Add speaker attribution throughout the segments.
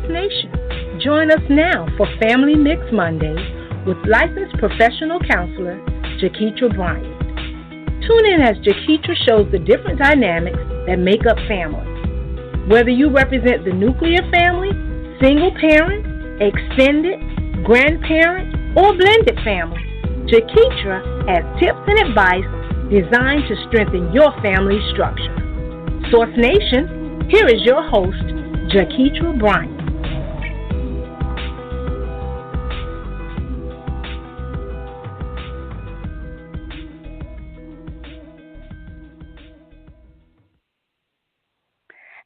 Speaker 1: Nation. Join us now for Family Mix Mondays with licensed professional counselor Jaketra Bryant. Tune in as Jaketra shows the different dynamics that make up family. Whether you represent the nuclear family, single parent, extended, grandparent, or blended family, Jaketra has tips and advice designed to strengthen your family structure. Source Nation, here is your host, Jaketra Bryant.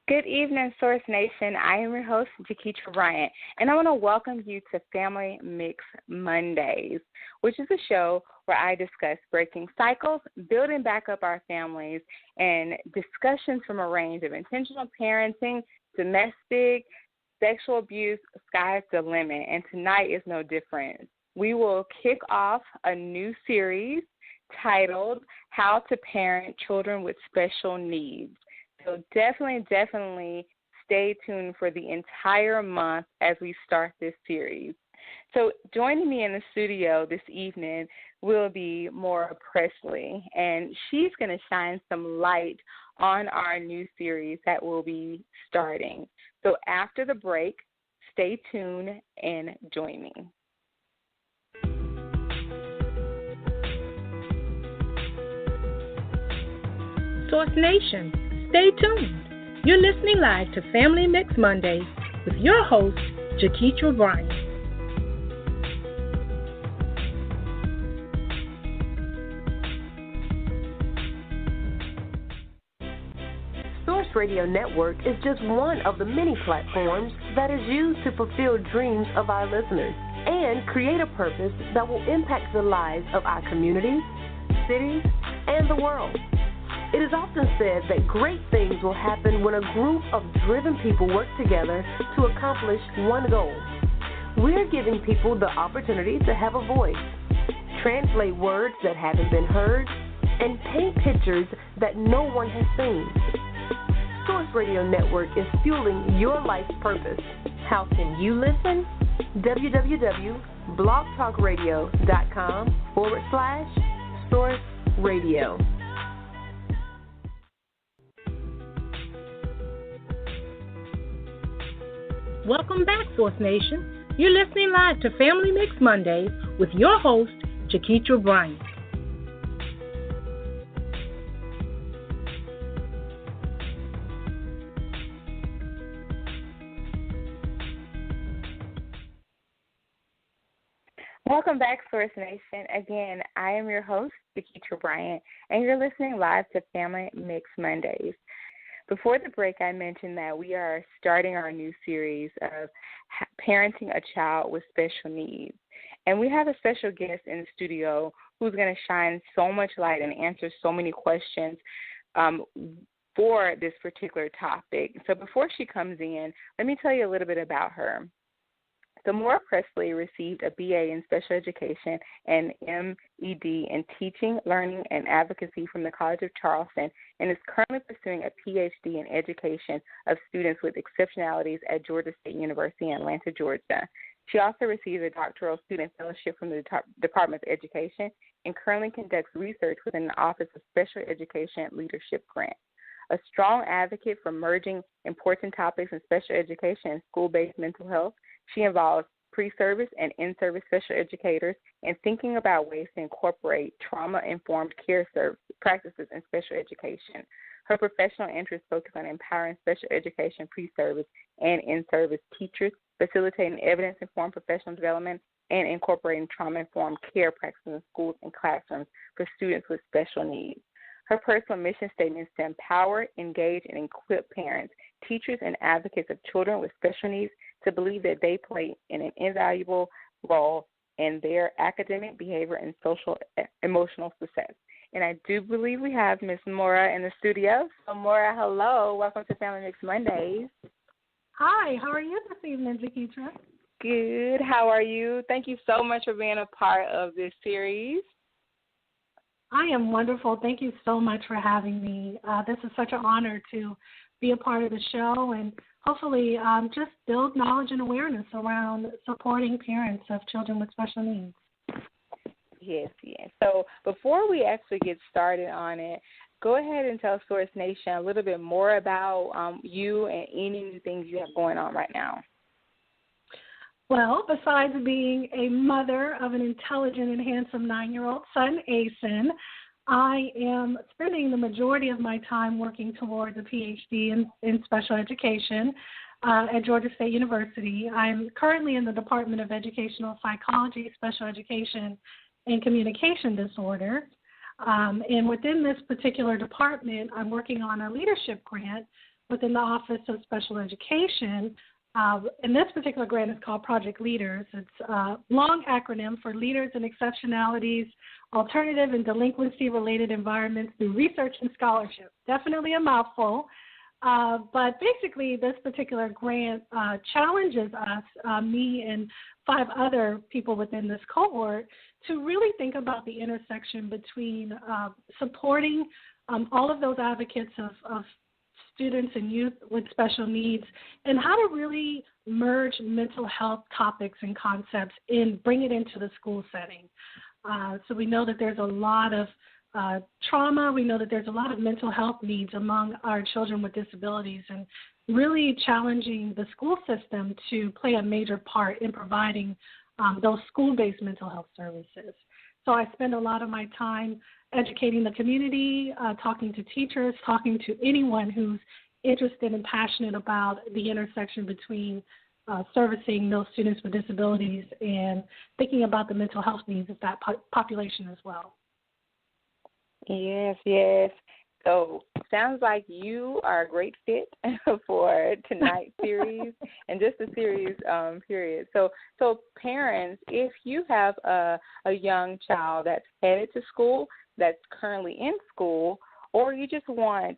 Speaker 2: Good evening, Source Nation. I am your host, Jaketra Bryant, and I want to welcome you to Family Mix Mondays, which is a show where I discuss breaking cycles, building back up our families, and discussions from a range of intentional parenting, domestic, sexual abuse, sky's the limit, and tonight is no different. We will kick off a new series titled How to Parent Children with Special Needs. So definitely stay tuned for the entire month as we start this series. So joining me in the studio this evening will be Mora Pressley, and she's going to shine some light on our new series that will be starting. So after the break, stay tuned and join me.
Speaker 1: Source Nation, stay tuned. You're listening live to Family Mix Mondays with your host, Jaketra Bryant.
Speaker 3: Source Radio Network is just one of the many platforms that is used to fulfill dreams of our listeners and create a purpose that will impact the lives of our communities, cities, and the world. It is often said that great things will happen when a group of driven people work together to accomplish one goal. We're giving people the opportunity to have a voice, translate words that haven't been heard, and paint pictures that no one has seen. Source Radio Network is fueling your life's purpose. How can you listen? www.blogtalkradio.com/Source Radio.
Speaker 1: Welcome back, Source Nation. You're listening live to Family Mix Mondays with your host, Jaketra Bryant.
Speaker 2: Welcome back, Source Nation. Again, I am your host, Jaketra Bryant, and you're listening live to Family Mix Mondays. Before the break, I mentioned that we are starting our new series of parenting a child with special needs. And we have a special guest in the studio who's going to shine so much light and answer so many questions for this particular topic. So before she comes in, let me tell you a little bit about her. So Mora Pressley received a BA in Special Education and MED in Teaching, Learning, and Advocacy from the College of Charleston and is currently pursuing a PhD in Education of Students with Exceptionalities at Georgia State University in Atlanta, Georgia. She also received a doctoral student fellowship from the Department of Education and currently conducts research within the Office of Special Education Leadership Grant. A strong advocate for merging important topics in special education and school-based mental health, she involves pre-service and in-service special educators in thinking about ways to incorporate trauma-informed care practices in special education. Her professional interests focus on empowering special education pre-service and in-service teachers, facilitating evidence-informed professional development, and incorporating trauma-informed care practices in schools and classrooms for students with special needs. Her personal mission statement is to empower, engage, and equip parents, teachers, and advocates of children with special needs to believe that they play an invaluable role in their academic, behavior, and social emotional success. And I do believe we have Miss Mora in the studio. So, Mora, hello. Welcome to Family Mix Mondays.
Speaker 4: Hi. How are you this evening, Jaketra?
Speaker 2: Good. How are you? Thank you so much for being a part of this series.
Speaker 4: I am wonderful. Thank you so much for having me. This is such an honor to be a part of the show, and hopefully just build knowledge and awareness around supporting parents of children with special needs.
Speaker 2: Yes. So before we actually get started on it, go ahead and tell Source Nation a little bit more about you and any new things you have going on right now.
Speaker 4: Well, besides being a mother of an intelligent and handsome 9-year-old son, Asen, I am spending the majority of my time working towards a PhD in special education at Georgia State University. I'm currently in the Department of Educational Psychology, Special Education, and Communication Disorders. And within this particular department, I'm working on a leadership grant within the Office of Special Education. And this particular grant is called Project Leaders. It's a long acronym for Leaders in Exceptionalities, Alternative and Delinquency-Related Environments through Research and Scholarship. Definitely a mouthful. But basically, this particular grant challenges us, me and 5 other people within this cohort, to really think about the intersection between supporting all of those advocates of students and youth with special needs, and how to really merge mental health topics and concepts and bring it into the school setting. So we know that there's a lot of trauma. We know that there's a lot of mental health needs among our children with disabilities, and really challenging the school system to play a major part in providing those school-based mental health services. So I spend a lot of my time educating the community, talking to teachers, talking to anyone who's interested and passionate about the intersection between servicing those students with disabilities and thinking about the mental health needs of that population as well.
Speaker 2: Yes. So sounds like you are a great fit for tonight's series and just the series period. So parents, if you have a young child that's headed to school, that's currently in school, or you just want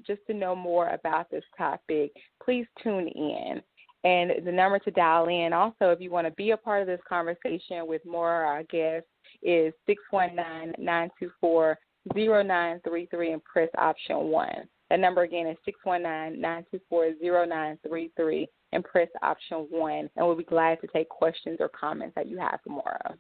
Speaker 2: just to know more about this topic, please tune in. And the number to dial in also, if you want to be a part of this conversation with Mora, our guest, is 619-924-0933 and press option 1. That number again is 619-924-0933 and press option 1. And we'll be glad to take questions or comments that you have for Mora.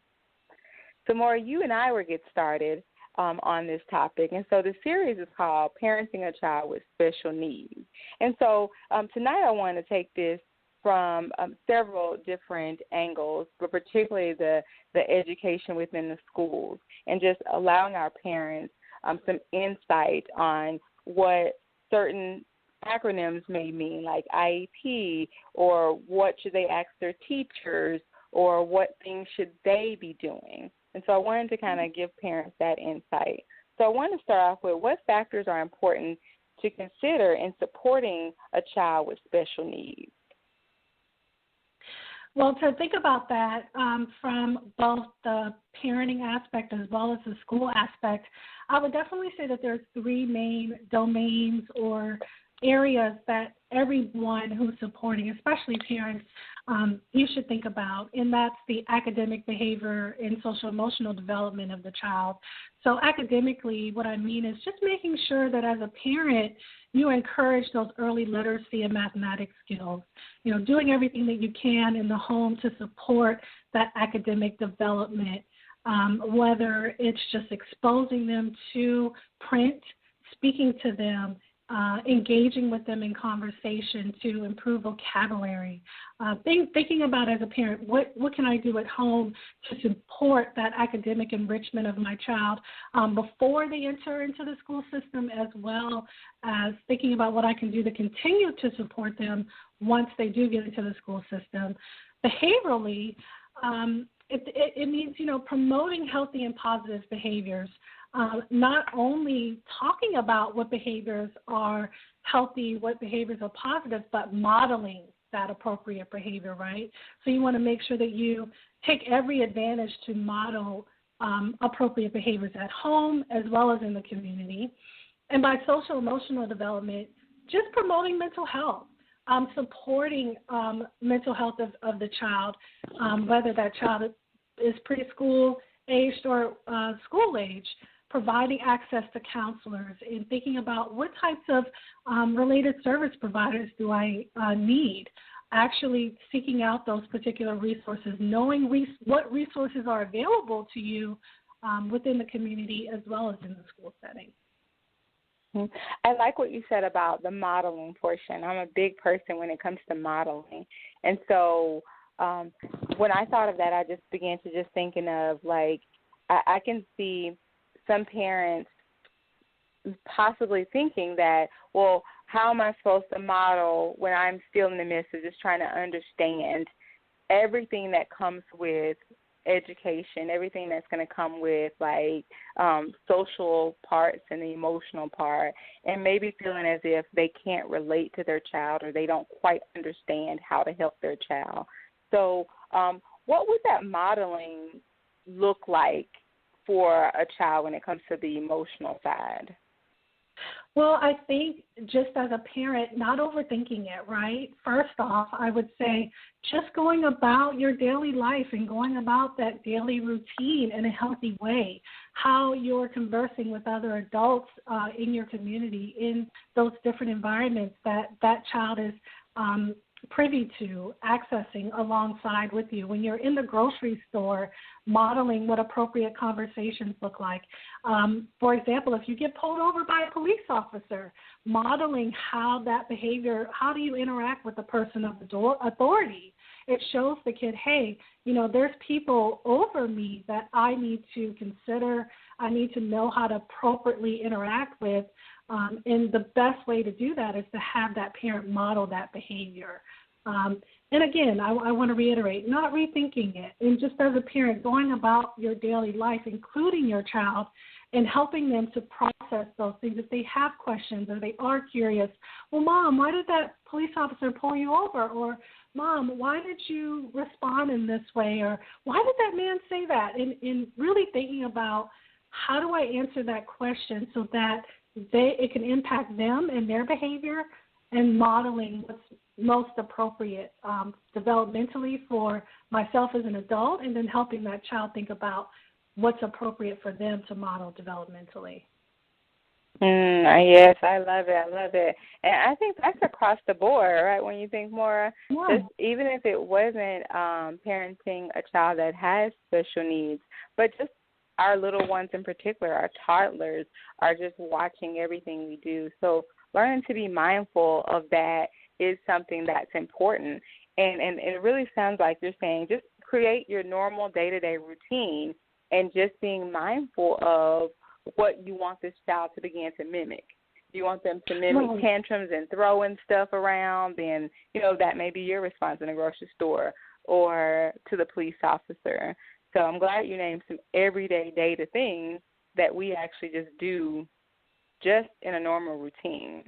Speaker 2: So Mora, you and I will get started on this topic. And so the series is called Parenting a Child with Special Needs. And so tonight I want to take this from several different angles, but particularly the education within the schools, and just allowing our parents some insight on what certain acronyms may mean, like IEP, or what should they ask their teachers, or what things should they be doing. And so I wanted to kind of give parents that insight. So I want to start off with what factors are important to consider in supporting a child with special needs.
Speaker 4: Well, to think about that from both the parenting aspect as well as the school aspect, I would definitely say that there's 3 main domains or areas that everyone who's supporting, especially parents, you should think about, and that's the academic, behavior, and social-emotional development of the child. So academically, what I mean is just making sure that as a parent, you encourage those early literacy and mathematics skills, doing everything that you can in the home to support that academic development, whether it's just exposing them to print, speaking to them, engaging with them in conversation to improve vocabulary, thinking about as a parent, what can I do at home to support that academic enrichment of my child before they enter into the school system, as well as thinking about what I can do to continue to support them once they do get into the school system. Behaviorally, it means, promoting healthy and positive behaviors. Not only talking about what behaviors are healthy, what behaviors are positive, but modeling that appropriate behavior, right? So you want to make sure that you take every advantage to model appropriate behaviors at home as well as in the community. And by social emotional development, just promoting mental health, supporting mental health of the child, whether that child is preschool aged or school age. providing access to counselors and thinking about what types of related service providers do I need, actually seeking out those particular resources, knowing what resources are available to you within the community as well as in the school setting.
Speaker 2: I like what you said about the modeling portion. I'm a big person when it comes to modeling. And so when I thought of that, I just began to just thinking of, like, I can see some parents possibly thinking that, well, how am I supposed to model when I'm still in the midst of just trying to understand everything that comes with education, everything that's going to come with, like, social parts and the emotional part, and maybe feeling as if they can't relate to their child or they don't quite understand how to help their child. So what would that modeling look like for a child when it comes to the emotional side?
Speaker 4: Well, I think just as a parent, not overthinking it, right? First off, I would say just going about your daily life and going about that daily routine in a healthy way, how you're conversing with other adults in your community in those different environments that child is privy to, accessing alongside with you. When you're in the grocery store, modeling what appropriate conversations look like. For example, if you get pulled over by a police officer, modeling how that behavior, how do you interact with the person of the authority? It shows the kid, hey, there's people over me that I need to consider, I need to know how to appropriately interact with. And the best way to do that is to have that parent model that behavior. And again, I want to reiterate, not rethinking it. And just as a parent, going about your daily life, including your child, and helping them to process those things. If they have questions or they are curious, well, Mom, why did that police officer pull you over? Or, Mom, why did you respond in this way? Or why did that man say that? And really thinking about how do I answer that question so that it can impact them and their behavior, and modeling what's most appropriate developmentally for myself as an adult, and then helping that child think about what's appropriate for them to model developmentally.
Speaker 2: Yes, I love it. And I think that's across the board, right? When you think more, just, even if it wasn't parenting a child that has special needs, but just our little ones in particular, our toddlers, are just watching everything we do. So learning to be mindful of that is something that's important. And it really sounds like you're saying just create your normal day-to-day routine and just being mindful of what you want this child to begin to mimic. If you want them to mimic tantrums and throwing stuff around, then, that may be your response in a grocery store or to the police officer. So I'm glad you named some everyday data things that we actually just do just in a normal routine.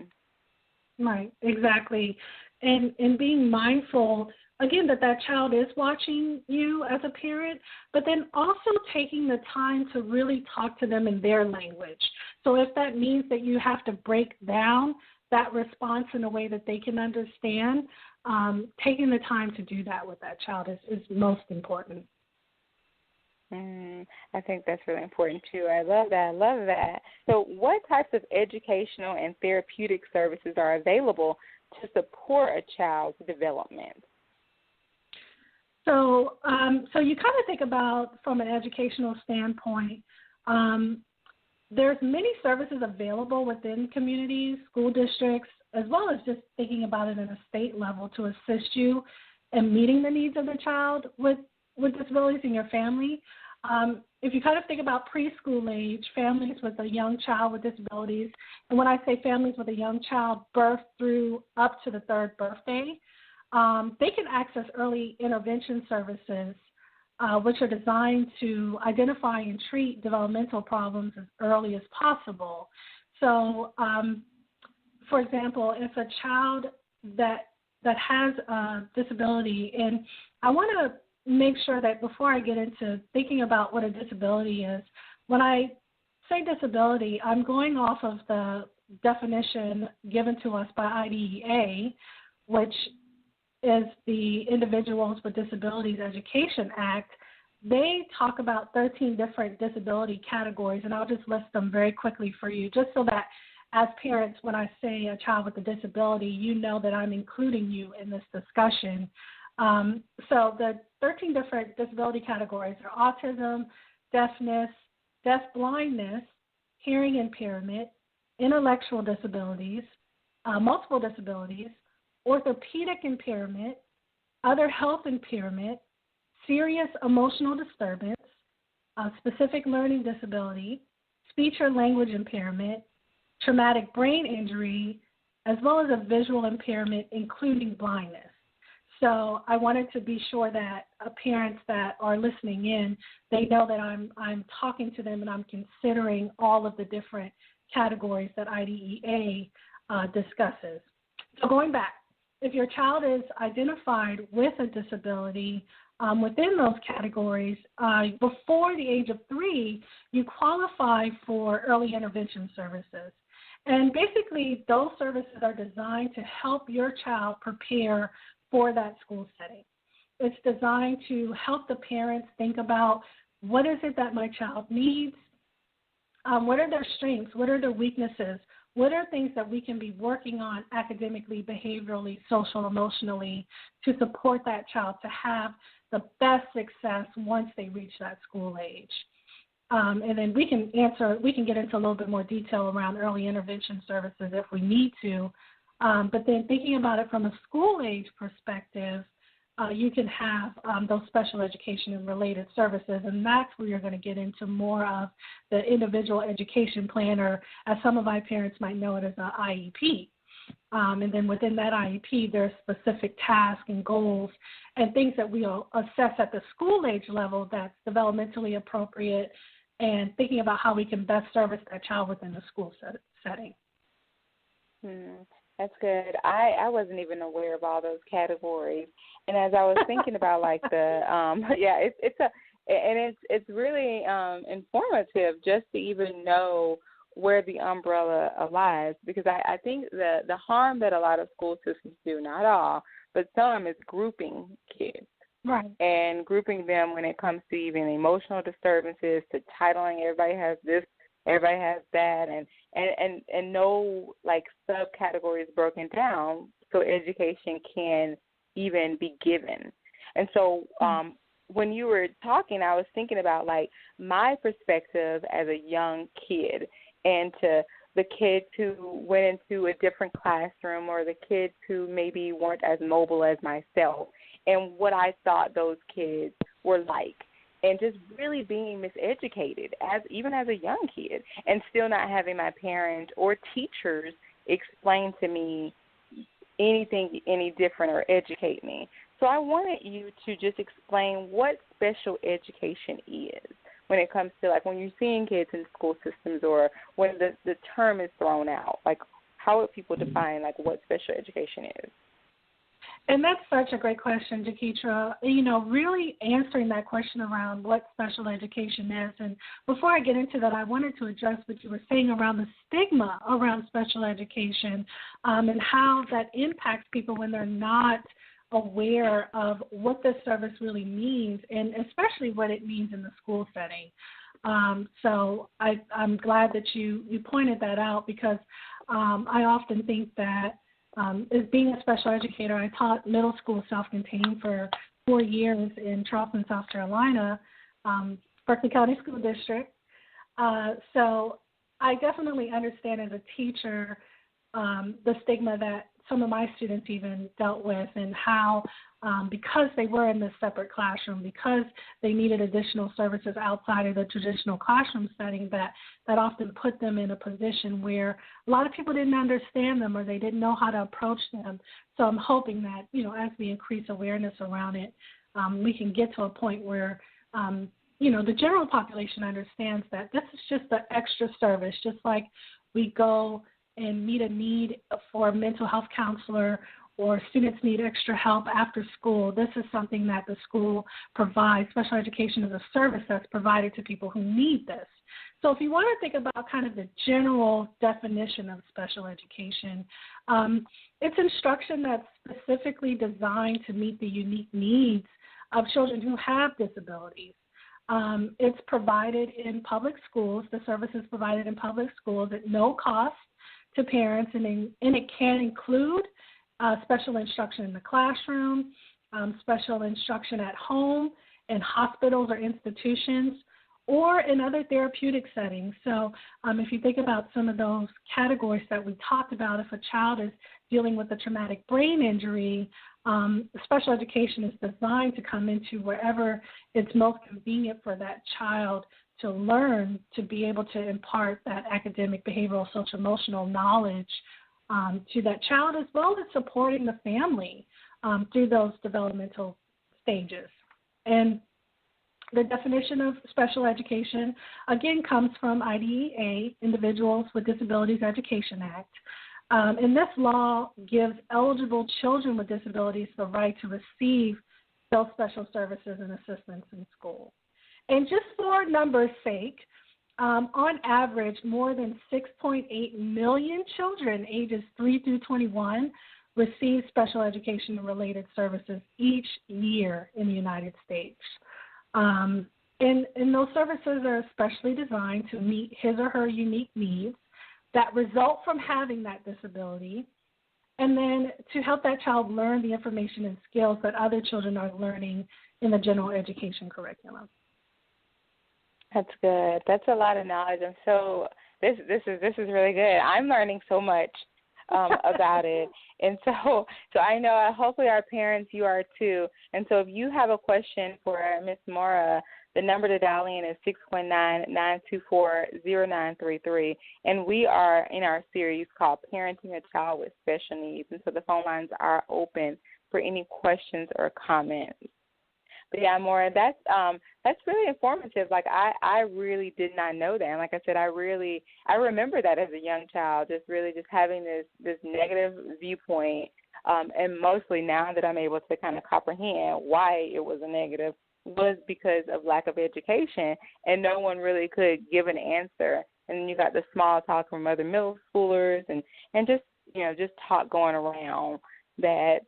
Speaker 4: Right, exactly. And being mindful, again, that child is watching you as a parent, but then also taking the time to really talk to them in their language. So if that means that you have to break down that response in a way that they can understand, taking the time to do that with that child is most important.
Speaker 2: I think that's really important, too. I love that. So what types of educational and therapeutic services are available to support a child's development?
Speaker 4: So you kind of think about, from an educational standpoint, there's many services available within communities, school districts, as well as just thinking about it at a state level to assist you in meeting the needs of the child with disabilities in your family. If you kind of think about preschool age, families with a young child with disabilities, and when I say families with a young child birth through up to the third birthday, they can access early intervention services, which are designed to identify and treat developmental problems as early as possible. So, for example, if a child that has a disability, and I want to make sure that before I get into thinking about what a disability is, when I say disability, I'm going off of the definition given to us by IDEA, which is the Individuals with Disabilities Education Act, they talk about 13 different disability categories, and I'll just list them very quickly for you, just so that as parents, when I say a child with a disability, you know that I'm including you in this discussion. So the 13 different disability categories are autism, deafness, deaf-blindness, hearing impairment, intellectual disabilities, multiple disabilities, orthopedic impairment, other health impairment, serious emotional disturbance, specific learning disability, speech or language impairment, traumatic brain injury, as well as a visual impairment, including blindness. So I wanted to be sure that parents that are listening in, they know that I'm talking to them and I'm considering all of the different categories that IDEA discusses. So going back, if your child is identified with a disability within those categories, before the age of 3, you qualify for early intervention services. And basically, those services are designed to help your child prepare for that school setting. It's designed to help the parents think about what is it that my child needs, what are their strengths, what are their weaknesses, what are things that we can be working on academically, behaviorally, social, emotionally to support that child to have the best success once they reach that school age. And then we can get into a little bit more detail around early intervention services if we need to. But then thinking about it from a school age perspective, you can have those special education and related services, and that's where you're going to get into more of the individual education plan, or as some of my parents might know it as an IEP. And then within that IEP, there's specific tasks and goals and things that we'll assess at the school age level that's developmentally appropriate, and thinking about how we can best service that child within the school setting.
Speaker 2: That's good. I wasn't even aware of all those categories, and as I was thinking about like the it's really informative just to even know where the umbrella lies, because I think the harm that a lot of school systems do, not all, but some, is grouping kids.
Speaker 4: Right.
Speaker 2: And grouping them when it comes to even emotional disturbances, to titling everybody has this, everybody has that, and no like subcategories broken down so education can even be given. And so when you were talking, I was thinking about like my perspective as a young kid, and to the kids who went into a different classroom, or the kids who maybe weren't as mobile as myself, and what I thought those kids were like, and just really being miseducated even as a young kid, and still not having my parents or teachers explain to me anything any different or educate me. So I wanted you to just explain what special education is when it comes to, like, when you're seeing kids in school systems, or when the term is thrown out, like how would people define like what special education is?
Speaker 4: And that's such a great question, Jaketra. You know, really answering that question around what special education is. And before I get into that, I wanted to address what you were saying around the stigma around special education, and how that impacts people when they're not aware of what this service really means, and especially what it means in the school setting. So I'm glad that you pointed that out, because I often think that as being a special educator, I taught middle school self-contained for 4 years in Charleston, South Carolina, Berkeley County School District. So I definitely understand as a teacher the stigma that some of my students even dealt with, and how because they were in this separate classroom, because they needed additional services outside of the traditional classroom setting, that often put them in a position where a lot of people didn't understand them, or they didn't know how to approach them. So I'm hoping that, you know, as we increase awareness around it, we can get to a point where, you know, the general population understands that this is just an extra service, just like we go and meet a need for a mental health counselor, or students need extra help after school. This is something that the school provides. Special education is a service that's provided to people who need this. So if you want to think about kind of the general definition of special education, it's instruction that's specifically designed to meet the unique needs of children who have disabilities. It's provided in public schools. The service is provided in public schools at no cost to parents, and it can include special instruction in the classroom, special instruction at home, in hospitals or institutions, or in other therapeutic settings. So if you think about some of those categories that we talked about, if a child is dealing with a traumatic brain injury, special education is designed to come into wherever it's most convenient for that child to learn, to be able to impart that academic, behavioral, social, emotional knowledge to that child, as well as supporting the family through those developmental stages. And the definition of special education, again, comes from IDEA, Individuals with Disabilities Education Act. And this law gives eligible children with disabilities the right to receive those special services and assistance in school. And just for numbers' sake, on average, more than 6.8 million children ages 3 through 21 receive special education and related services each year in the United States. And those services are especially designed to meet his or her unique needs that result from having that disability, and then to help that child learn the information and skills that other children are learning in the general education curriculum.
Speaker 2: That's good. That's a lot of knowledge. And so this is really good. I'm learning so much about it. And so I know hopefully our parents, you are too. And so if you have a question for Ms. Mora, the number to dial in is 619-924-0933. And we are in our series called Parenting a Child with Special Needs. And so the phone lines are open for any questions or comments. But yeah, Mora, that's really informative. Like I really did not know that. And like I said, I remember that as a young child, just having this negative viewpoint. And mostly now that I'm able to kind of comprehend why it was a negative, was because of lack of education, and no one really could give an answer. And then you got the small talk from other middle schoolers, and just talk going around that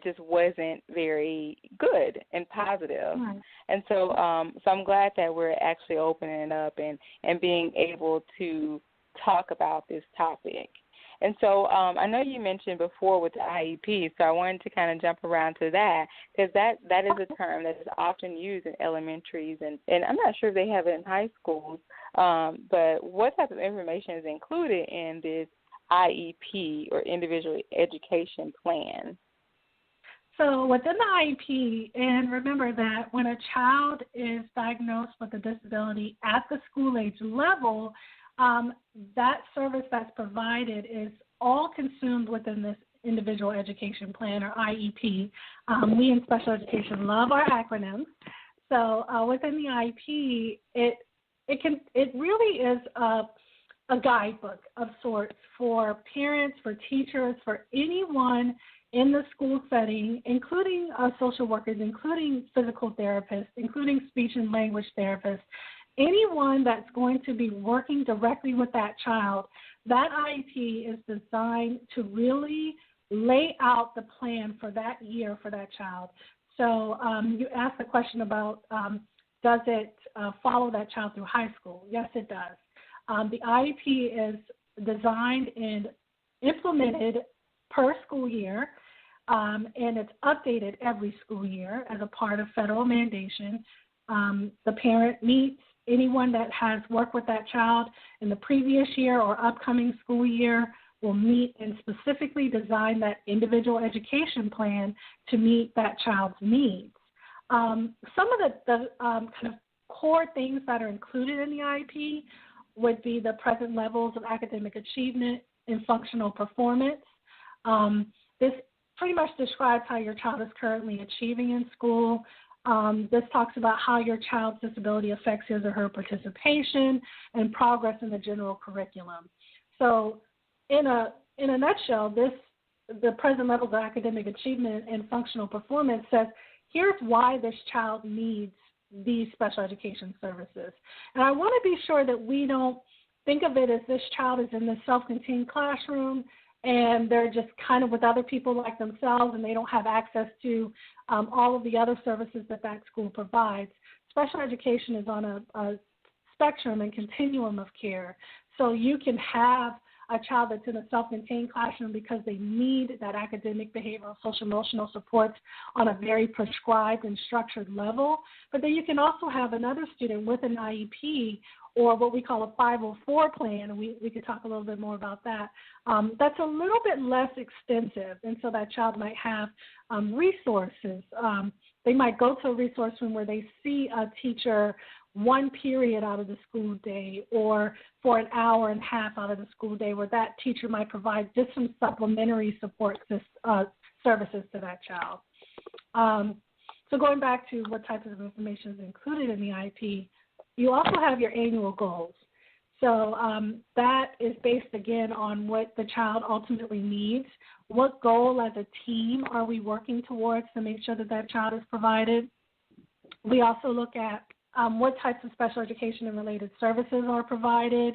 Speaker 2: just wasn't very good and positive. Right. And so I'm glad that we're actually opening it up and being able to talk about this topic. And so I know you mentioned before with the IEP, so I wanted to kind of jump around to that, because that is a term that is often used in elementaries, and I'm not sure if they have it in high schools, but what type of information is included in this IEP, or individual education plan?
Speaker 4: So within the IEP, and remember that when a child is diagnosed with a disability at the school age level, that service that's provided is all consumed within this individual education plan, or IEP. We in special education love our acronyms. So within the IEP, it really is a guidebook of sorts for parents, for teachers, for anyone in the school setting, including social workers, including physical therapists, including speech and language therapists, anyone that's going to be working directly with that child. That IEP is designed to really lay out the plan for that year for that child. So you asked the question about does it follow that child through high school? Yes, it does. The IEP is designed and implemented per school year, and it's updated every school year as a part of federal mandation. The parent meets anyone that has worked with that child in the previous year or upcoming school year, will meet and specifically design that individual education plan to meet that child's needs. Some of the kind of core things that are included in the IEP would be the present levels of academic achievement and functional performance. This pretty much describes how your child is currently achieving in school. This talks about how your child's disability affects his or her participation and progress in the general curriculum. So in a nutshell, the present levels of academic achievement and functional performance says, here's why this child needs these special education services. And I want to be sure that we don't think of it as this child is in the self-contained classroom and they're just kind of with other people like themselves, and they don't have access to all of the other services that school provides. Special education is on a spectrum and continuum of care. So you can have a child that's in a self-contained classroom because they need that academic, behavioral, social, emotional supports on a very prescribed and structured level. But then you can also have another student with an IEP or what we call a 504 plan, and we could talk a little bit more about that. That's a little bit less extensive, and so that child might have resources. They might go to a resource room where they see a teacher one period out of the school day or for an hour and a half out of the school day where that teacher might provide just some supplementary support services to that child. So going back to what types of information is included in the IEP, you also have your annual goals. So that is based, again, on what the child ultimately needs. What goal as a team are we working towards to make sure that that child is provided? We also look at what types of special education and related services are provided,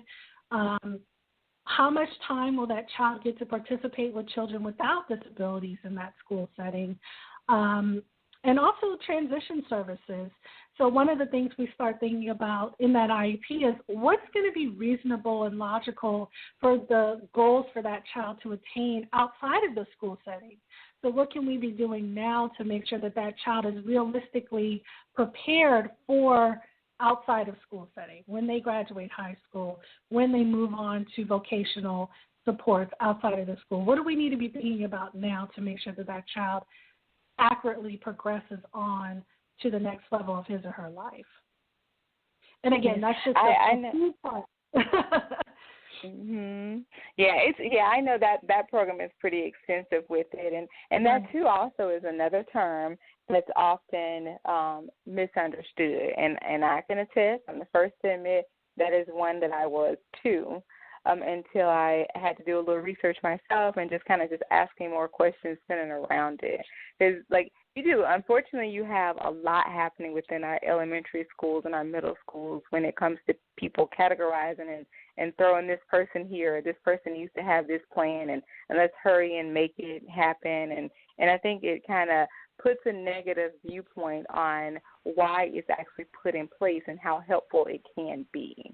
Speaker 4: how much time will that child get to participate with children without disabilities in that school setting, and also transition services. So one of the things we start thinking about in that IEP is what's going to be reasonable and logical for the goals for that child to attain outside of the school setting. So what can we be doing now to make sure that that child is realistically prepared for outside of school setting, when they graduate high school, when they move on to vocational supports outside of the school? What do we need to be thinking about now to make sure that that child accurately progresses on to the next level of his or her life? And again, that's just a few parts.
Speaker 2: Mhm. Yeah, I know that program is pretty extensive with it, and that too also is another term that's often misunderstood, and I can attest. I'm the first to admit that is one that I was too, until I had to do a little research myself and just asking more questions centered around it. Because you do, unfortunately, you have a lot happening within our elementary schools and our middle schools when it comes to people categorizing and throwing this person here, this person needs to have this plan, and let's hurry and make it happen. And I think it kind of puts a negative viewpoint on why it's actually put in place and how helpful it can be.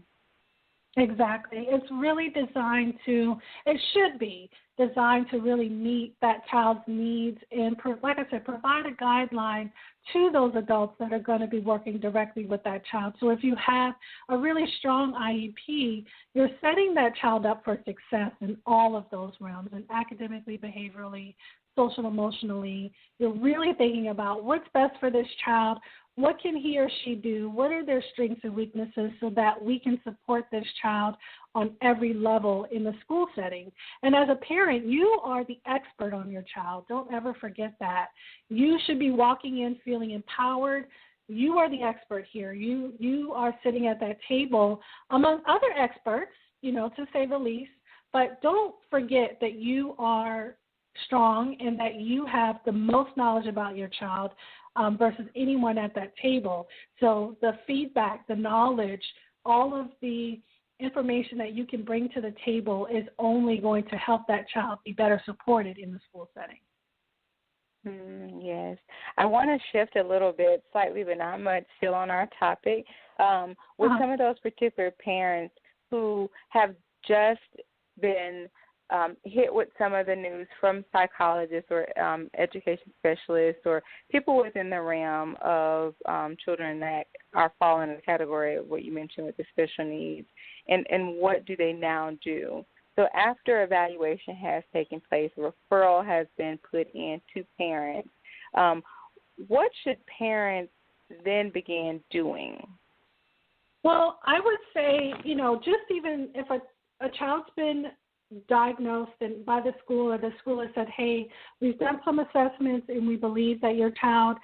Speaker 4: Exactly. It's really it should be designed to really meet that child's needs and, like I said, provide a guideline to those adults that are going to be working directly with that child. So if you have a really strong IEP, you're setting that child up for success in all of those realms, and academically, behaviorally, social, emotionally. You're really thinking about what's best for this child. What can he or she do? What are their strengths and weaknesses so that we can support this child on every level in the school setting? And as a parent, you are the expert on your child. Don't ever forget that. You should be walking in feeling empowered. You are the expert here. You are sitting at that table among other experts, to say the least. But don't forget that you are strong and that you have the most knowledge about your child versus anyone at that table. So the feedback, the knowledge, all of the information that you can bring to the table is only going to help that child be better supported in the school setting.
Speaker 2: Yes. I want to shift a little bit, slightly but not much, still on our topic, with some of those particular parents who have just been hit with some of the news from psychologists or education specialists or people within the realm of children that are falling in the category of what you mentioned with the special needs, and what do they now do? So after evaluation has taken place, a referral has been put in to parents. What should parents then begin doing?
Speaker 4: Well, I would say, just even if a child's been diagnosed and by the school, or the school has said, hey, we've done some assessments and we believe that your child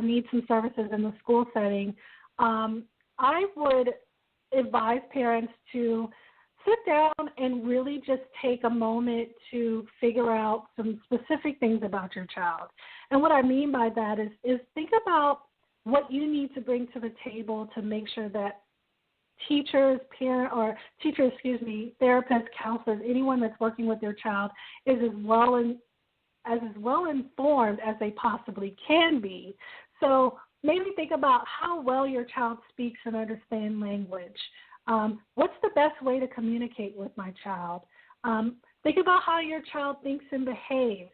Speaker 4: needs some services in the school setting, I would advise parents to sit down and really just take a moment to figure out some specific things about your child. And what I mean by that is think about what you need to bring to the table to make sure that teachers, therapists, counselors, anyone that's working with their child is as well informed as they possibly can be. So maybe think about how well your child speaks and understands language. What's the best way to communicate with my child? Think about how your child thinks and behaves.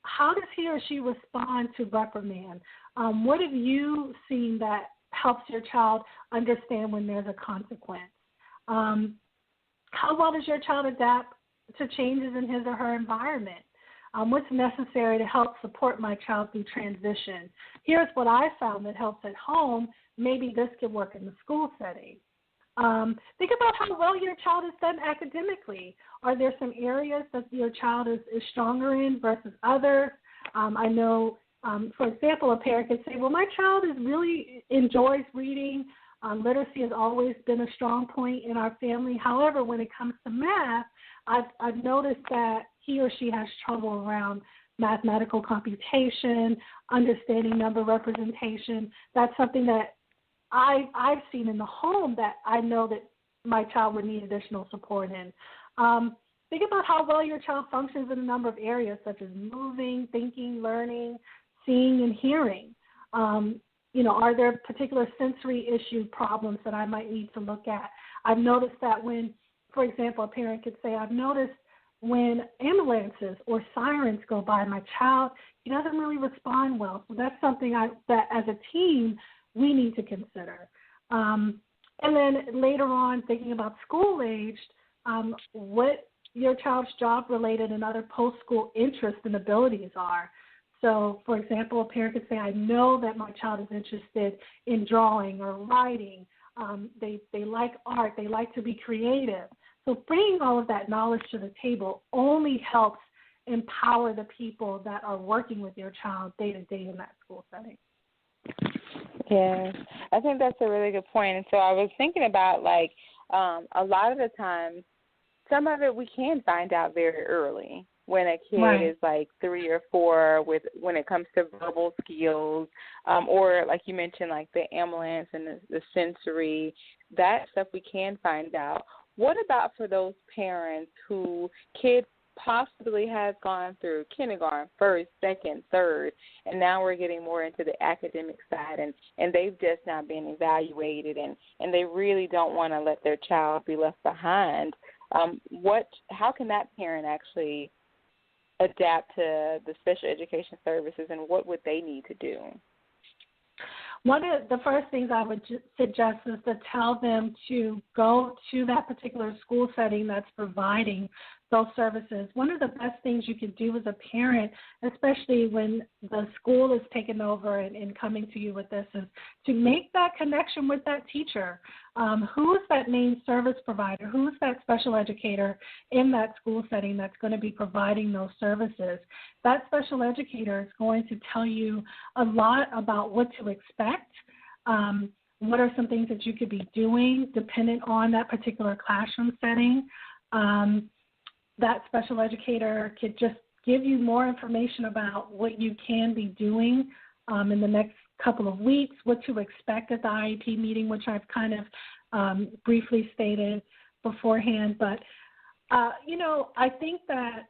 Speaker 4: How does he or she respond to reprimand? What have you seen that helps your child understand when there's a consequence? How well does your child adapt to changes in his or her environment? What's necessary to help support my child through transition? Here's what I found that helps at home. Maybe this could work in the school setting. Think about how well your child has done academically. Are there some areas that your child is stronger in versus others? I know, for example, a parent could say, well, my child really enjoys reading. Literacy has always been a strong point in our family. However, when it comes to math, I've noticed that he or she has trouble around mathematical computation, understanding number representation. That's something that I've seen in the home that I know that my child would need additional support in. Think about how well your child functions in a number of areas, such as moving, thinking, learning, seeing, and hearing. Are there particular sensory issue problems that I might need to look at? I've noticed that when, for example, a parent could say, I've noticed when ambulances or sirens go by my child, he doesn't really respond well. So that's something that as a team we need to consider. And then later on, thinking about school-aged, what your child's job-related and other post-school interests and abilities are. So, for example, a parent could say, I know that my child is interested in drawing or writing. They like art. They like to be creative. So bringing all of that knowledge to the table only helps empower the people that are working with your child day-to-day in that school setting.
Speaker 2: Yes, I think that's a really good point. And so I was thinking about, a lot of the time, some of it we can find out very early when a kid is 3 or 4 when it comes to verbal skills, or like you mentioned, like the ambulance and the sensory, that stuff we can find out. What about for those parents who kid possibly has gone through kindergarten, first, second, third, and now we're getting more into the academic side, and they've just not been evaluated, and they really don't want to let their child be left behind? How can that parent actually adapt to the special education services, and what would they need to do?
Speaker 4: One of the first things I would suggest is to tell them to go to that particular school setting that's providing those services. One of the best things you can do as a parent, especially when the school is taking over and coming to you with this, is to make that connection with that teacher. Who is that main service provider? Who is that special educator in that school setting that's going to be providing those services? That special educator is going to tell you a lot about what to expect. What are some things that you could be doing dependent on that particular classroom setting? That special educator could just give you more information about what you can be doing in the next couple of weeks, what to expect at the IEP meeting, which I've kind of briefly stated beforehand. But, I think that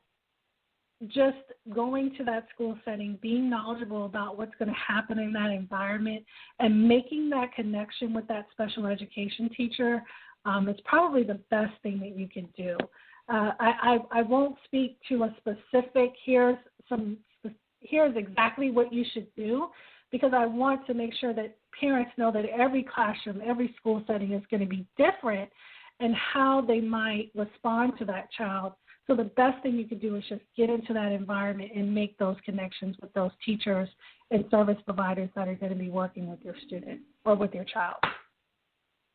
Speaker 4: just going to that school setting, being knowledgeable about what's going to happen in that environment, and making that connection with that special education teacher is probably the best thing that you can do. I won't speak to a specific, here's exactly what you should do, because I want to make sure that parents know that every classroom, every school setting is going to be different and how they might respond to that child. So the best thing you can do is just get into that environment and make those connections with those teachers and service providers that are going to be working with your student or with your child.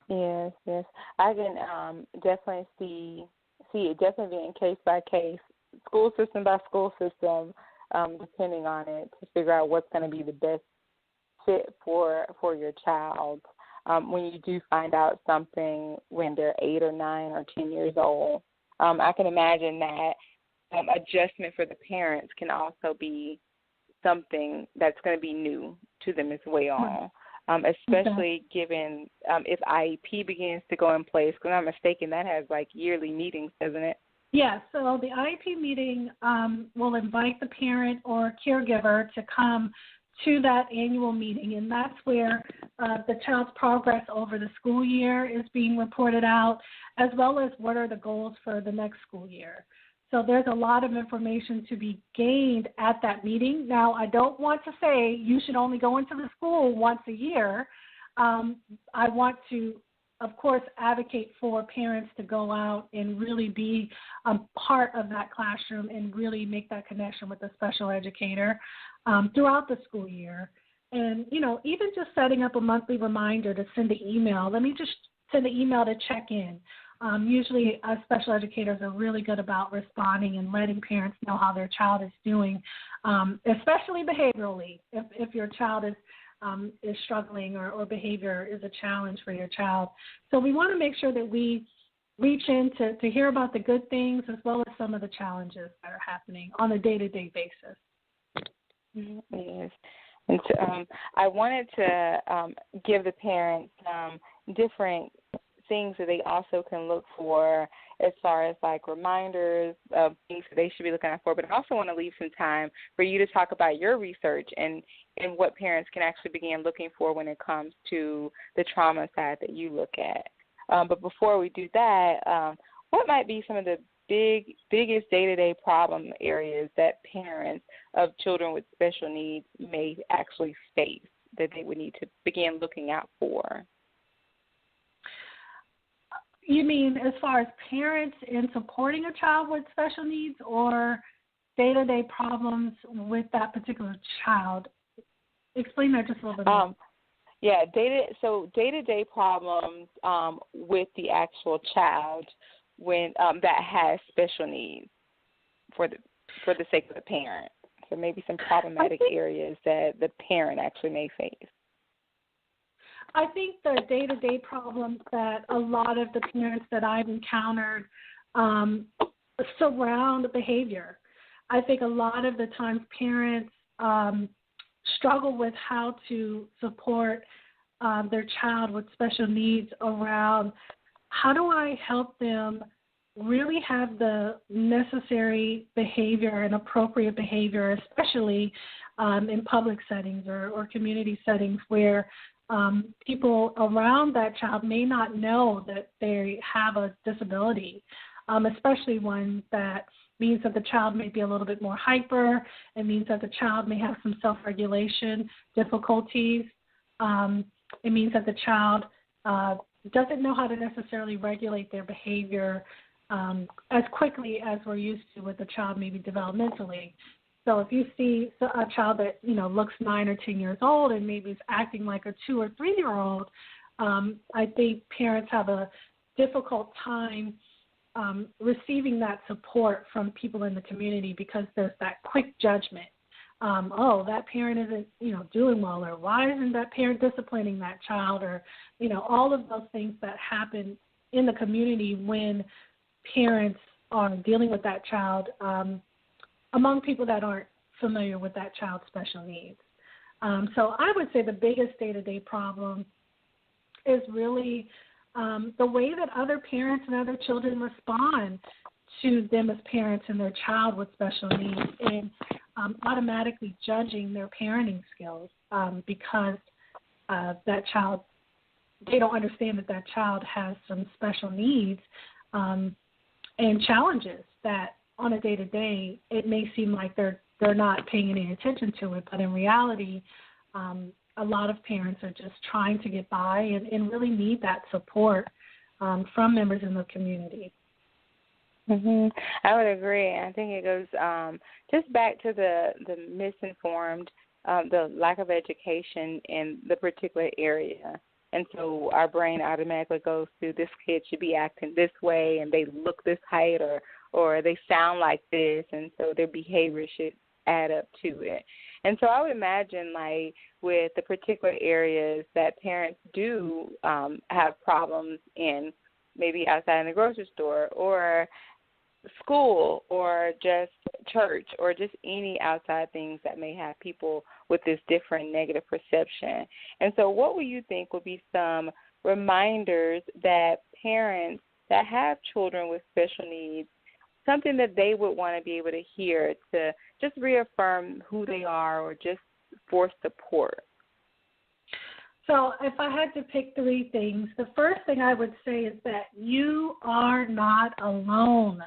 Speaker 2: Yes. I can definitely see it definitely being case by case, school system by school system, depending on it, to figure out what's going to be the best fit for your child. When you do find out something when they're 8 or 9 or 10 years old, I can imagine that adjustment for the parents can also be something that's going to be new to them as well. especially given if IEP begins to go in place. Because I'm not mistaken, that has like yearly meetings, doesn't it?
Speaker 4: Yeah, so the IEP meeting will invite the parent or caregiver to come to that annual meeting, and that's where the child's progress over the school year is being reported out, as well as what are the goals for the next school year. So there's a lot of information to be gained at that meeting. Now, I don't want to say you should only go into the school once a year. I want to, of course, advocate for parents to go out and really be part of that classroom and really make that connection with the special educator throughout the school year. And, even just setting up a monthly reminder to send an email. Let me just send an email to check in. Usually special educators are really good about responding and letting parents know how their child is doing, especially behaviorally. If your child is struggling or behavior is a challenge for your child. So we want to make sure that we reach in to hear about the good things as well as some of the challenges that are happening on a day-to-day basis.
Speaker 2: Yes. And so, I wanted to give the parents different things that they also can look for as far as like reminders of things that they should be looking out for. But I also want to leave some time for you to talk about your research and what parents can actually begin looking for when it comes to the trauma side that you look at. But before we do that, what might be some of the biggest day-to-day problem areas that parents of children with special needs may actually face that they would need to begin looking out for?
Speaker 4: You mean as far as parents in supporting a child with special needs or day-to-day problems with that particular child? Explain that just a little bit more.
Speaker 2: Yeah, day-to-day problems with the actual child when that has special needs for the sake of the parent. So maybe some problematic areas that the parent actually may face.
Speaker 4: I think the day-to-day problems that a lot of the parents that I've encountered surround behavior. I think a lot of the times parents struggle with how to support their child with special needs around how do I help them really have the necessary behavior and appropriate behavior, especially in public settings or community settings where people around that child may not know that they have a disability, especially one that means that the child may be a little bit more hyper. It means that the child may have some self-regulation difficulties. It means that the child doesn't know how to necessarily regulate their behavior as quickly as we're used to with the child maybe developmentally. So if you see a child that, looks 9 or 10 years old and maybe is acting like a 2 or 3-year-old, I think parents have a difficult time receiving that support from people in the community because there's that quick judgment. That parent isn't, doing well, or why isn't that parent disciplining that child, or, all of those things that happen in the community when parents are dealing with that child among people that aren't familiar with that child's special needs. So I would say the biggest day-to-day problem is really the way that other parents and other children respond to them as parents and their child with special needs, and automatically judging their parenting skills because that child, they don't understand that child has some special needs and challenges that on a day-to-day it may seem like they're not paying any attention to it, but in reality a lot of parents are just trying to get by and really need that support from members in the community.
Speaker 2: I would agree. I think it goes just back to the misinformed, the lack of education in the particular area. And so our brain automatically goes to, this kid should be acting this way, and they look this height, or they sound like this, and so their behavior should add up to it. And so I would imagine, like, with the particular areas that parents do have problems in, maybe outside in the grocery store or school, or just church or just any outside things that may have people with this different negative perception. And so what would you think would be some reminders that parents that have children with special needs, something that they would want to be able to hear to just reaffirm who they are or just for support?
Speaker 4: So if I had to pick three things, the first thing I would say is that you are not alone.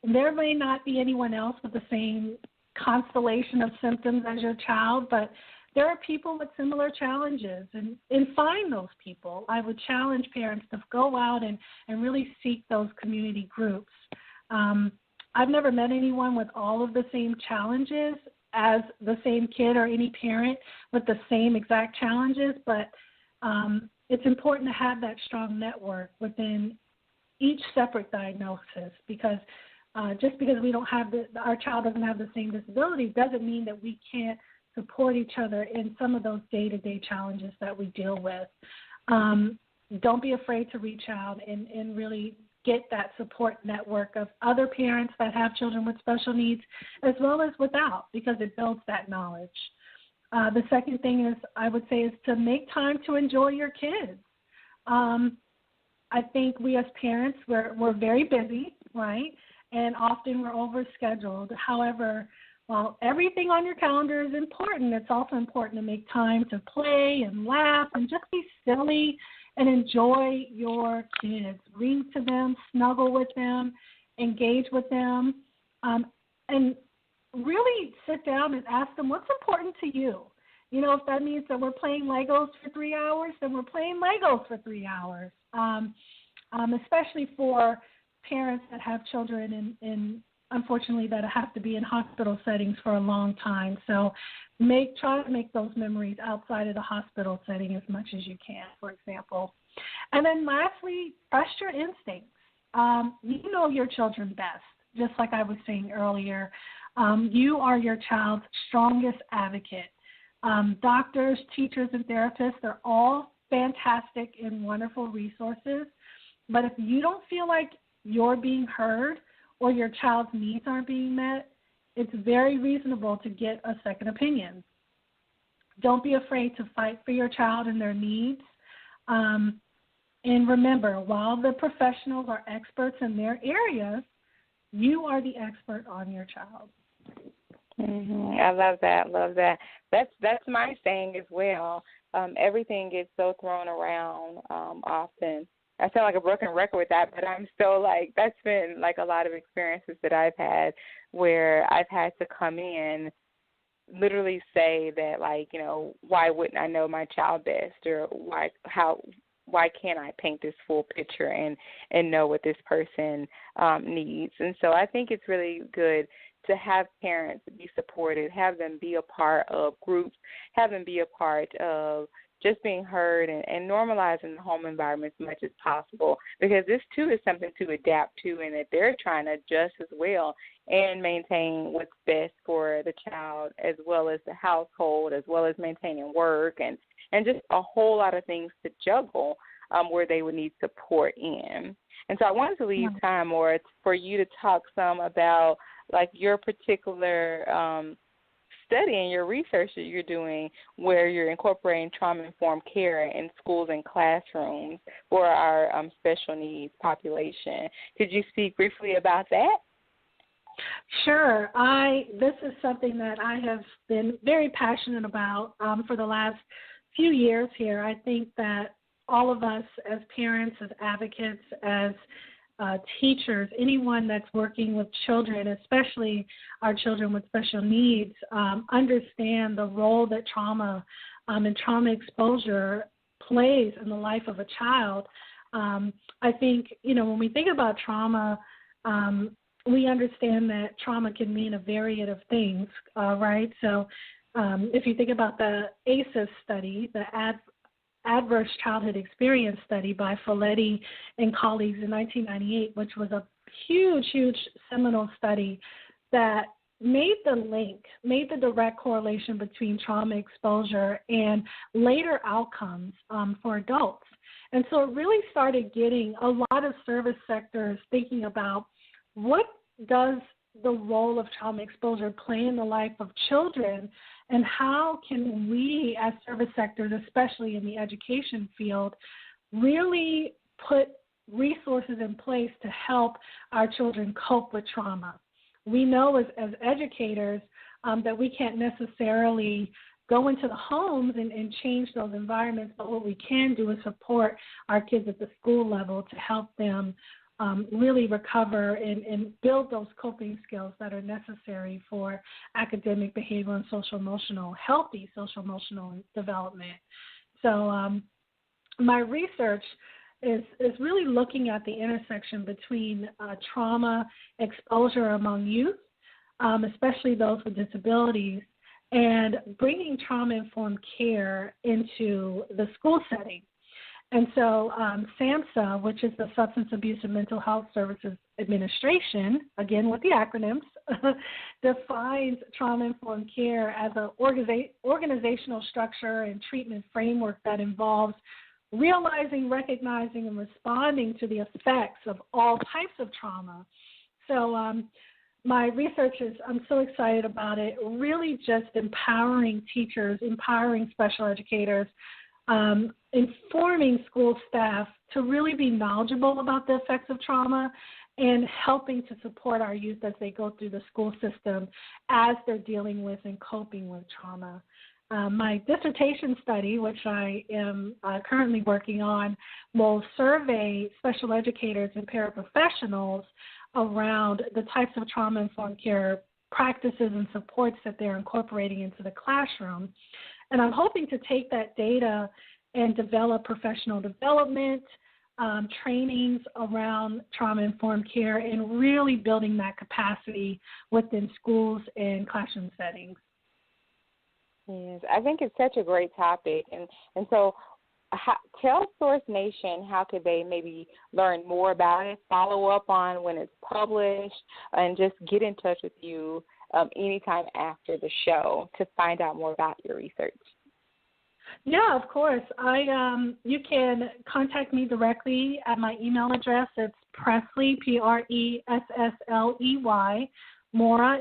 Speaker 4: There may not be anyone else with the same constellation of symptoms as your child, but there are people with similar challenges, and find those people. I would challenge parents to go out and really seek those community groups. I've never met anyone with all of the same challenges as the same kid or any parent with the same exact challenges, but it's important to have that strong network within each separate diagnosis, because just because we don't have our child doesn't have the same disability doesn't mean that we can't support each other in some of those day-to-day challenges that we deal with. Don't be afraid to reach out and really get that support network of other parents that have children with special needs as well as without, because it builds that knowledge. The second thing is, I would say, is to make time to enjoy your kids. I think we as parents, we're very busy, right? And often we're overscheduled. However, while everything on your calendar is important, it's also important to make time to play and laugh and just be silly and enjoy your kids. Read to them, snuggle with them, engage with them, and really sit down and ask them what's important to you. You know, if that means that we're playing Legos for 3 hours, then we're playing Legos for 3 hours, especially for parents that have children in unfortunately, that have to be in hospital settings for a long time. So try to make those memories outside of the hospital setting as much as you can, for example. And then lastly, trust your instincts. You know your children best, just like I was saying earlier. You are your child's strongest advocate. Doctors, teachers, and therapists, they're all fantastic and wonderful resources. But if you don't feel like you're being heard or your child's needs aren't being met, it's very reasonable to get a second opinion. Don't be afraid to fight for your child and their needs. And remember, while the professionals are experts in their areas, you are the expert on your child.
Speaker 2: Mm-hmm. I love that. That's my saying as well. Everything gets so thrown around often. I sound like a broken record with that, but I'm still like, that's been like a lot of experiences that I've had where I've had to come in, literally say that, like, you know, why wouldn't I know my child best, or why can't I paint this full picture and know what this person needs? And so I think it's really good to have parents be supported, have them be a part of groups, have them be a part of just being heard and normalizing the home environment as much as possible, because this, too, is something to adapt to, and that they're trying to adjust as well and maintain what's best for the child as well as the household, as well as maintaining work and just a whole lot of things to juggle where they would need support in. And so I wanted to leave time, Mora, for you to talk some about, like, your particular study and your research that you're doing where you're incorporating trauma-informed care in schools and classrooms for our special needs population. Could you speak briefly about that?
Speaker 4: Sure. This is something that I have been very passionate about for the last few years here. I think that all of us as parents, as advocates, as teachers, anyone that's working with children, especially our children with special needs, understand the role that trauma and trauma exposure plays in the life of a child. I think, you know, when we think about trauma, we understand that trauma can mean a variety of things, right? So if you think about the ACEs study, the Adverse Childhood Experience study by Folletti and colleagues in 1998, which was a huge, huge seminal study that made the direct correlation between trauma exposure and later outcomes for adults. And so it really started getting a lot of service sectors thinking about what does the role of trauma exposure play in the life of children, and how can we as service sectors, especially in the education field, really put resources in place to help our children cope with trauma? We know as educators that we can't necessarily go into the homes and change those environments, but what we can do is support our kids at the school level to help them really recover and build those coping skills that are necessary for academic, behavioral, and healthy social-emotional development. So my research is really looking at the intersection between trauma exposure among youth, especially those with disabilities, and bringing trauma-informed care into the school setting. And so SAMHSA, which is the Substance Abuse and Mental Health Services Administration, again with the acronyms, defines trauma-informed care as an organizational structure and treatment framework that involves realizing, recognizing, and responding to the effects of all types of trauma. So my research is, I'm so excited about it, really just empowering teachers, empowering special educators, informing school staff to really be knowledgeable about the effects of trauma and helping to support our youth as they go through the school system as they're dealing with and coping with trauma. My dissertation study, which I am currently working on, will survey special educators and paraprofessionals around the types of trauma-informed care practices and supports that they're incorporating into the classroom. And I'm hoping to take that data and develop professional development, trainings around trauma-informed care, and really building that capacity within schools and classroom settings.
Speaker 2: Yes, I think it's such a great topic. And so tell Source Nation how could they maybe learn more about it, follow up on when it's published, and just get in touch with you anytime after the show to find out more about your research.
Speaker 3: Yeah, of course. You can contact me directly at my email address. It's Pressley, Pressley, Mora, Mora,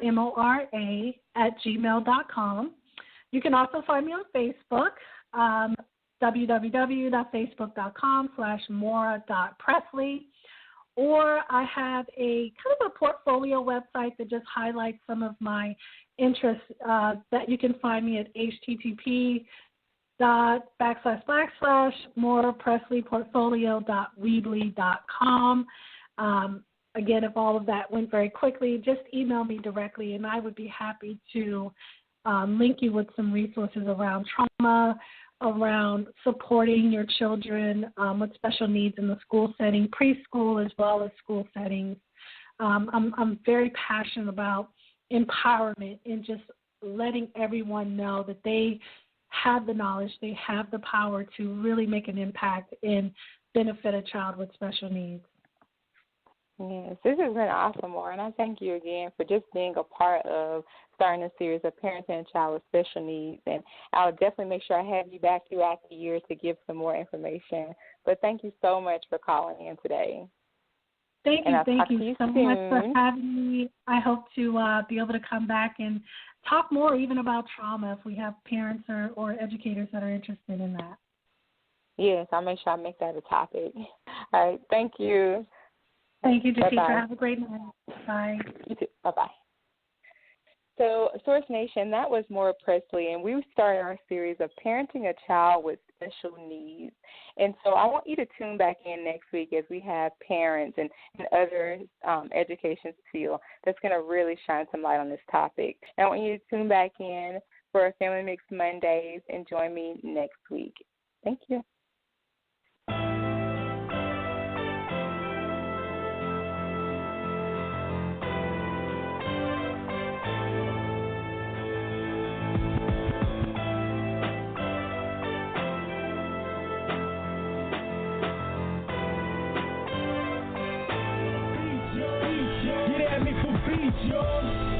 Speaker 3: @gmail.com. You can also find me on Facebook, www.facebook.com/mora.pressley. Or I have a kind of a portfolio website that just highlights some of my interests that you can find me at http://morapressleyportfolio.weebly.com. Again, if all of that went very quickly, just email me directly, and I would be happy to link you with some resources around trauma, around supporting your children with special needs in the school setting, preschool as well as school settings. I'm very passionate about empowerment and just letting everyone know that they have the knowledge, they have the power to really make an impact and benefit a child with special needs.
Speaker 2: Yes, this has been awesome, Mora, and I thank you again for just being a part of starting a series of Parenting a Child with Special Needs. And I'll definitely make sure I have you back throughout the year to give some more information. But thank you so much for calling in today.
Speaker 3: Thank you so
Speaker 2: soon.
Speaker 3: much for having me. I hope to be able to come back and talk more even about trauma if we have parents or educators that are interested in that.
Speaker 2: Yes, I'll make sure I make that a topic. All right, thank you.
Speaker 3: Thank you, Jaketra.
Speaker 2: Bye-bye.
Speaker 3: Have a great night. Bye.
Speaker 2: You too. Bye-bye. So, Source Nation, that was Mora Pressley, and we started our series of Parenting a Child with Special Needs. And so I want you to tune back in next week as we have parents and other education field that's going to really shine some light on this topic. And I want you to tune back in for Family Mix Mondays and join me next week. Thank you.
Speaker 5: Get at me for beats, yo.